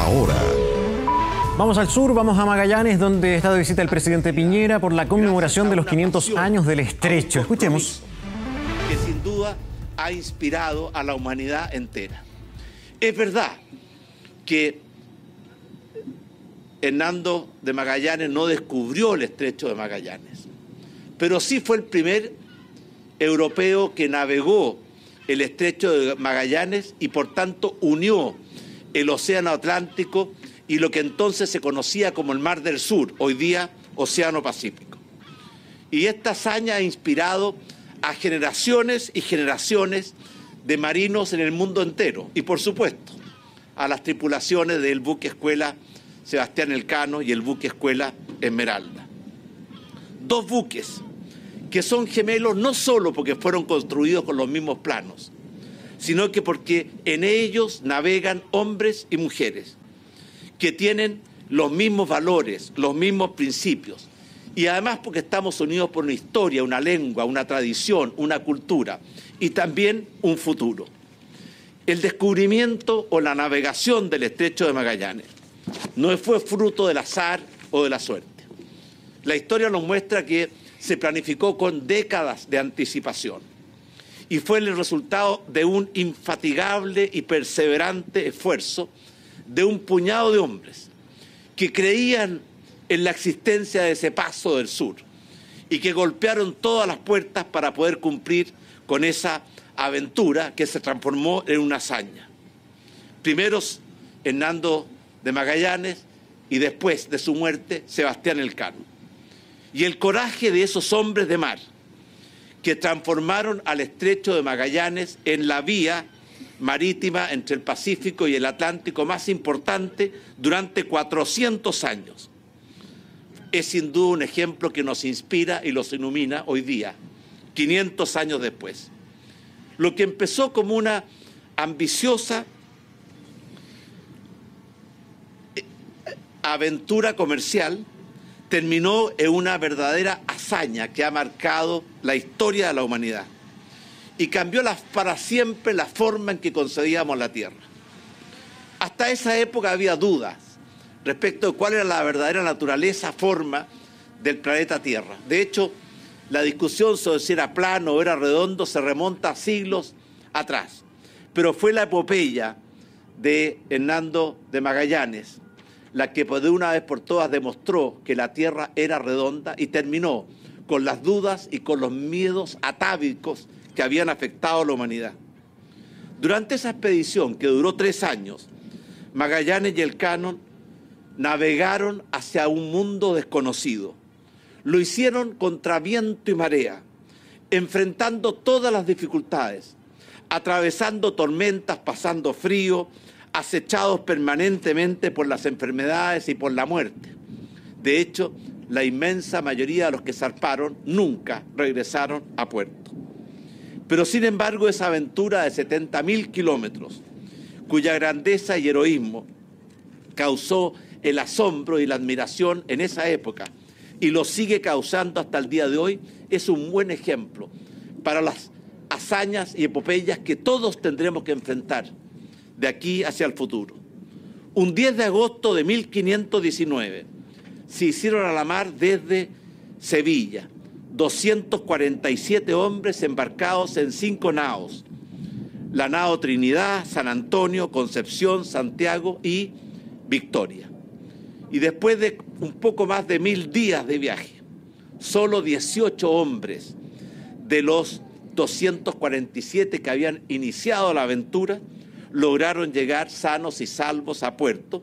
ahora. Vamos al sur, vamos a Magallanes, donde está de visita el presidente Piñera por la conmemoración de los 500 años del Estrecho. Escuchemos. Que sin duda ha inspirado a la humanidad entera. Es verdad que Hernando de Magallanes no descubrió el Estrecho de Magallanes, pero sí fue el primer europeo que navegó el Estrecho de Magallanes y por tanto unió el Océano Atlántico y lo que entonces se conocía como el Mar del Sur, hoy día Océano Pacífico. Y esta hazaña ha inspirado a generaciones y generaciones de marinos en el mundo entero y por supuesto a las tripulaciones del buque escuela Sebastián Elcano y el buque escuela Esmeralda. Dos buques que son gemelos no solo porque fueron construidos con los mismos planos, sino que porque en ellos navegan hombres y mujeres que tienen los mismos valores, los mismos principios, y además porque estamos unidos por una historia, una lengua, una tradición, una cultura y también un futuro. El descubrimiento o la navegación del Estrecho de Magallanes no fue fruto del azar o de la suerte. La historia nos muestra que se planificó con décadas de anticipación y fue el resultado de un infatigable y perseverante esfuerzo de un puñado de hombres que creían en la existencia de ese paso del sur y que golpearon todas las puertas para poder cumplir con esa aventura que se transformó en una hazaña. Primero Hernando de Magallanes y después de su muerte Sebastián Elcano. Y el coraje de esos hombres de mar que transformaron al Estrecho de Magallanes en la vía marítima entre el Pacífico y el Atlántico más importante durante 400 años. Es sin duda un ejemplo que nos inspira y los ilumina hoy día, 500 años después. Lo que empezó como una ambiciosa aventura comercial terminó en una verdadera hazaña que ha marcado la historia de la humanidad y cambió para siempre la forma en que concebíamos la Tierra. Hasta esa época había dudas respecto de cuál era la verdadera naturaleza, forma del planeta Tierra. De hecho, la discusión sobre si era plano o era redondo se remonta a siglos atrás. Pero fue la epopeya de Hernando de Magallanes la que de una vez por todas demostró que la Tierra era redonda y terminó con las dudas y con los miedos atávicos que habían afectado a la humanidad. Durante esa expedición, que duró 3 años, Magallanes y Elcano navegaron hacia un mundo desconocido. Lo hicieron contra viento y marea, enfrentando todas las dificultades, atravesando tormentas, pasando frío, acechados permanentemente por las enfermedades y por la muerte. De hecho, la inmensa mayoría de los que zarparon nunca regresaron a puerto. Pero sin embargo, esa aventura de 70.000 kilómetros, cuya grandeza y heroísmo causó el asombro y la admiración en esa época, y lo sigue causando hasta el día de hoy, es un buen ejemplo para las hazañas y epopeyas que todos tendremos que enfrentar de aquí hacia el futuro. Un 10 de agosto de 1519 se hicieron a la mar desde Sevilla 247 hombres embarcados en 5 naos: la nao Trinidad, San Antonio, Concepción, Santiago y Victoria. Y después de un poco más de 1000 días de viaje, solo 18 hombres de los 247 que habían iniciado la aventura lograron llegar sanos y salvos a puerto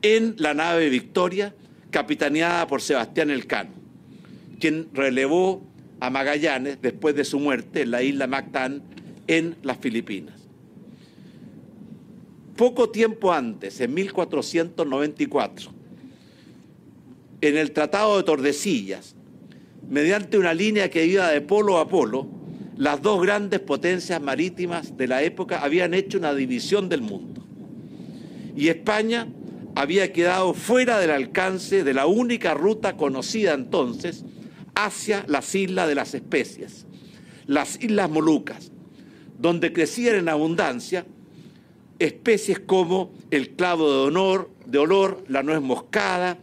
en la nave Victoria, capitaneada por Sebastián Elcano, quien relevó a Magallanes después de su muerte en la isla Mactán, en las Filipinas. Poco tiempo antes, en 1494, en el Tratado de Tordesillas, mediante una línea que iba de polo a polo, las dos grandes potencias marítimas de la época habían hecho una división del mundo. Y España había quedado fuera del alcance de la única ruta conocida entonces hacia las Islas de las Especias, las Islas Molucas, donde crecían en abundancia especies como el clavo de olor, la nuez moscada,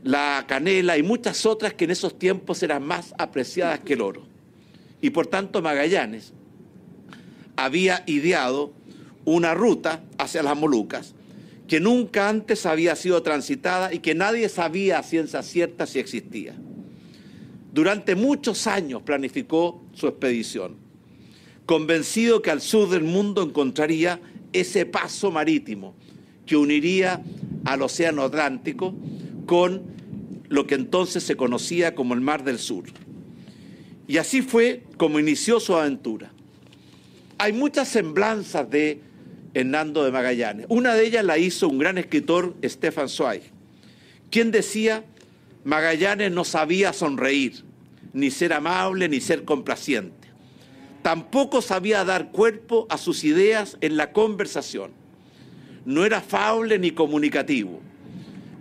la canela y muchas otras que en esos tiempos eran más apreciadas que el oro. Y por tanto Magallanes había ideado una ruta hacia las Molucas que nunca antes había sido transitada y que nadie sabía a ciencia cierta si existía. Durante muchos años planificó su expedición, convencido que al sur del mundo encontraría ese paso marítimo que uniría al Océano Atlántico con lo que entonces se conocía como el Mar del Sur. Y así fue como inició su aventura. Hay muchas semblanzas de Hernando de Magallanes. Una de ellas la hizo un gran escritor, Stefan Zweig, quien decía: Magallanes no sabía sonreír, ni ser amable, ni ser complaciente. Tampoco sabía dar cuerpo a sus ideas en la conversación. No era afable ni comunicativo.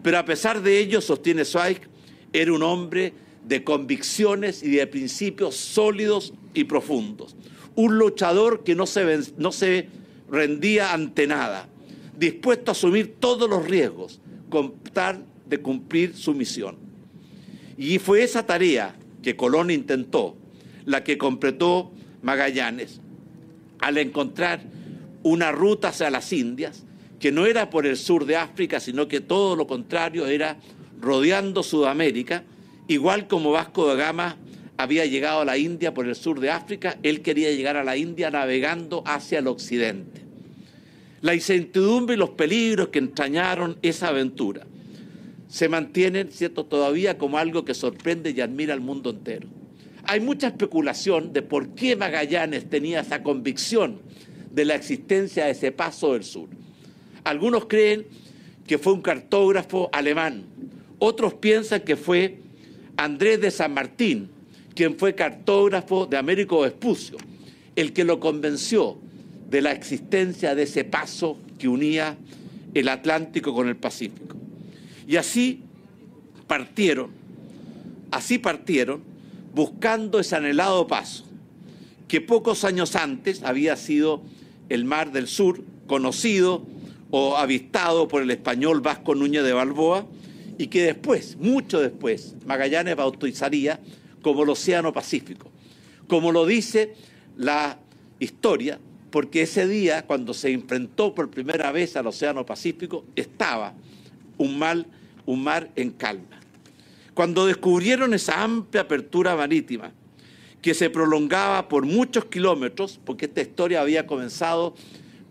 Pero a pesar de ello, sostiene Zweig, era un hombre de convicciones y de principios sólidos y profundos. Un luchador que no se rendía ante nada, dispuesto a asumir todos los riesgos con tal de cumplir su misión. Y fue esa tarea que Colón intentó, la que completó Magallanes, al encontrar una ruta hacia las Indias, que no era por el sur de África, sino que todo lo contrario, era rodeando Sudamérica, igual como Vasco da Gama había llegado a la India por el sur de África, él quería llegar a la India navegando hacia el occidente. La incertidumbre y los peligros que entrañaron esa aventura se mantienen, ¿cierto?, todavía como algo que sorprende y admira al mundo entero. Hay mucha especulación de por qué Magallanes tenía esa convicción de la existencia de ese paso del sur. Algunos creen que fue un cartógrafo alemán, otros piensan que fue Andrés de San Martín, quien fue cartógrafo de Américo Vespucio, el que lo convenció de la existencia de ese paso que unía el Atlántico con el Pacífico. Y así partieron buscando ese anhelado paso, que pocos años antes había sido el Mar del Sur, conocido o avistado por el español Vasco Núñez de Balboa, y que después, mucho después, Magallanes bautizaría como el Océano Pacífico, como lo dice la historia, porque ese día, cuando se enfrentó por primera vez al Océano Pacífico, estaba un mar en calma. Cuando descubrieron esa amplia apertura marítima, que se prolongaba por muchos kilómetros, porque esta historia había comenzado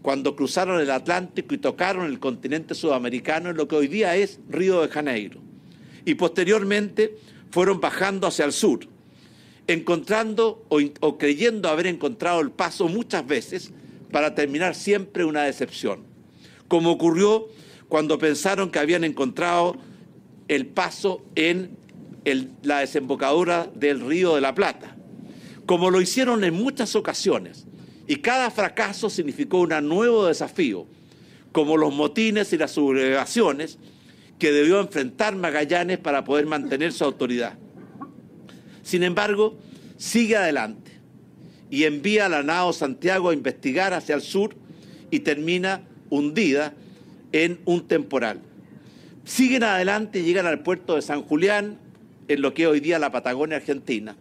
cuando cruzaron el Atlántico y tocaron el continente sudamericano en lo que hoy día es Río de Janeiro, y posteriormente fueron bajando hacia el sur, encontrando o creyendo haber encontrado el paso muchas veces, para terminar siempre una decepción, como ocurrió cuando pensaron que habían encontrado el paso en la desembocadura del Río de la Plata, como lo hicieron en muchas ocasiones, y cada fracaso significó un nuevo desafío, como los motines y las sublevaciones que debió enfrentar Magallanes para poder mantener su autoridad. Sin embargo, sigue adelante y envía a la nao Santiago a investigar hacia el sur y termina hundida en un temporal. Siguen adelante y llegan al puerto de San Julián, en lo que es hoy día la Patagonia Argentina,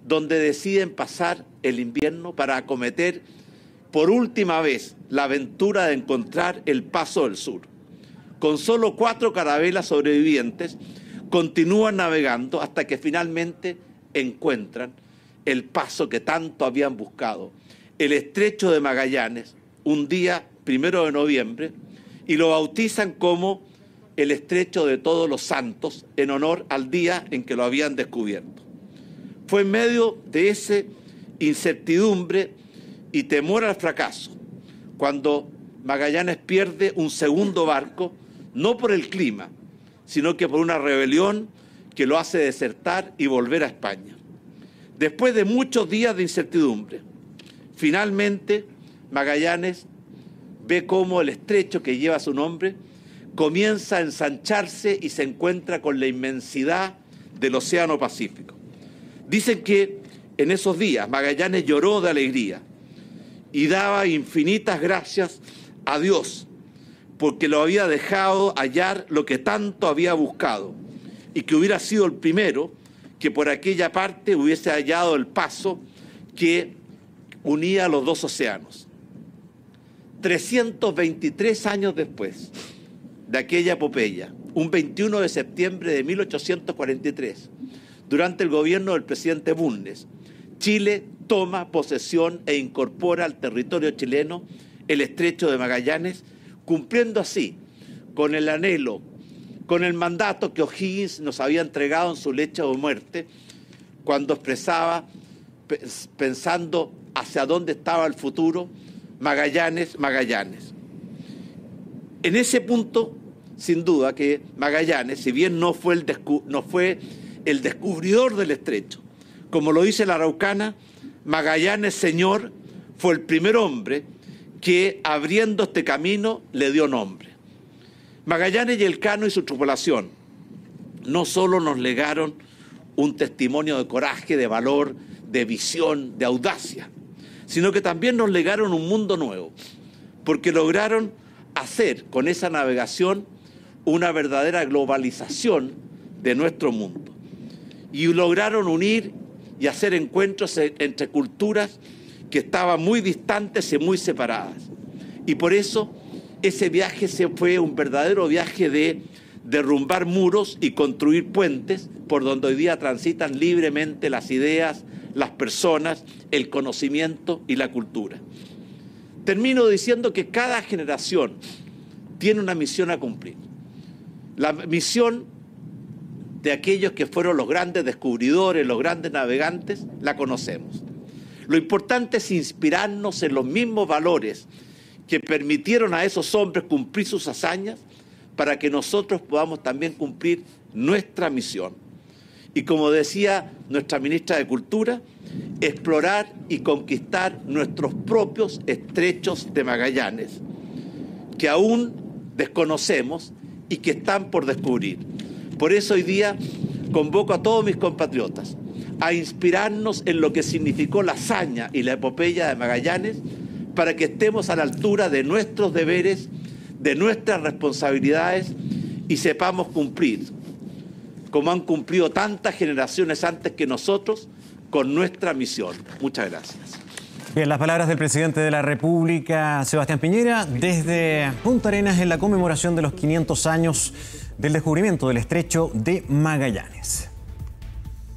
donde deciden pasar el invierno para acometer por última vez la aventura de encontrar el paso del sur. Con solo 4 carabelas sobrevivientes, continúan navegando hasta que finalmente encuentran el paso que tanto habían buscado, el Estrecho de Magallanes, un día 1 de noviembre, y lo bautizan como el Estrecho de Todos los Santos, en honor al día en que lo habían descubierto. Fue en medio de esa incertidumbre y temor al fracaso cuando Magallanes pierde un segundo barco, no por el clima, sino que por una rebelión que lo hace desertar y volver a España. Después de muchos días de incertidumbre, finalmente Magallanes ve cómo el estrecho que lleva su nombre comienza a ensancharse y se encuentra con la inmensidad del Océano Pacífico. Dicen que en esos días Magallanes lloró de alegría y daba infinitas gracias a Dios, porque lo había dejado hallar lo que tanto había buscado, y que hubiera sido el primero que por aquella parte hubiese hallado el paso que unía los dos océanos. 323 años después de aquella epopeya, un 21 de septiembre de 1843, durante el gobierno del presidente Bulnes, Chile toma posesión e incorpora al territorio chileno el Estrecho de Magallanes, cumpliendo así con el anhelo, con el mandato que O'Higgins nos había entregado en su lecho de muerte, cuando expresaba, pensando hacia dónde estaba el futuro, Magallanes, Magallanes. En ese punto, sin duda, que Magallanes, si bien no fue el descubridor del estrecho, como lo dice la Araucana, Magallanes, señor, fue el primer hombre que, abriendo este camino, le dio nombre. Magallanes y Elcano y su tripulación no solo nos legaron un testimonio de coraje, de valor, de visión, de audacia, sino que también nos legaron un mundo nuevo, porque lograron hacer con esa navegación una verdadera globalización de nuestro mundo. Y lograron unir y hacer encuentros entre culturas que estaban muy distantes y muy separadas. Y por eso ese viaje fue un verdadero viaje de derrumbar muros y construir puentes por donde hoy día transitan libremente las ideas, las personas, el conocimiento y la cultura. Termino diciendo que cada generación tiene una misión a cumplir. La misión de aquellos que fueron los grandes descubridores, los grandes navegantes, la conocemos. Lo importante es inspirarnos en los mismos valores que permitieron a esos hombres cumplir sus hazañas para que nosotros podamos también cumplir nuestra misión. Y como decía nuestra ministra de Cultura, explorar y conquistar nuestros propios estrechos de Magallanes, que aún desconocemos y que están por descubrir. Por eso hoy día convoco a todos mis compatriotas a inspirarnos en lo que significó la hazaña y la epopeya de Magallanes para que estemos a la altura de nuestros deberes, de nuestras responsabilidades y sepamos cumplir, como han cumplido tantas generaciones antes que nosotros, con nuestra misión. Muchas gracias. Bien, las palabras del presidente de la República, Sebastián Piñera, desde Punta Arenas en la conmemoración de los 500 años del descubrimiento del Estrecho de Magallanes.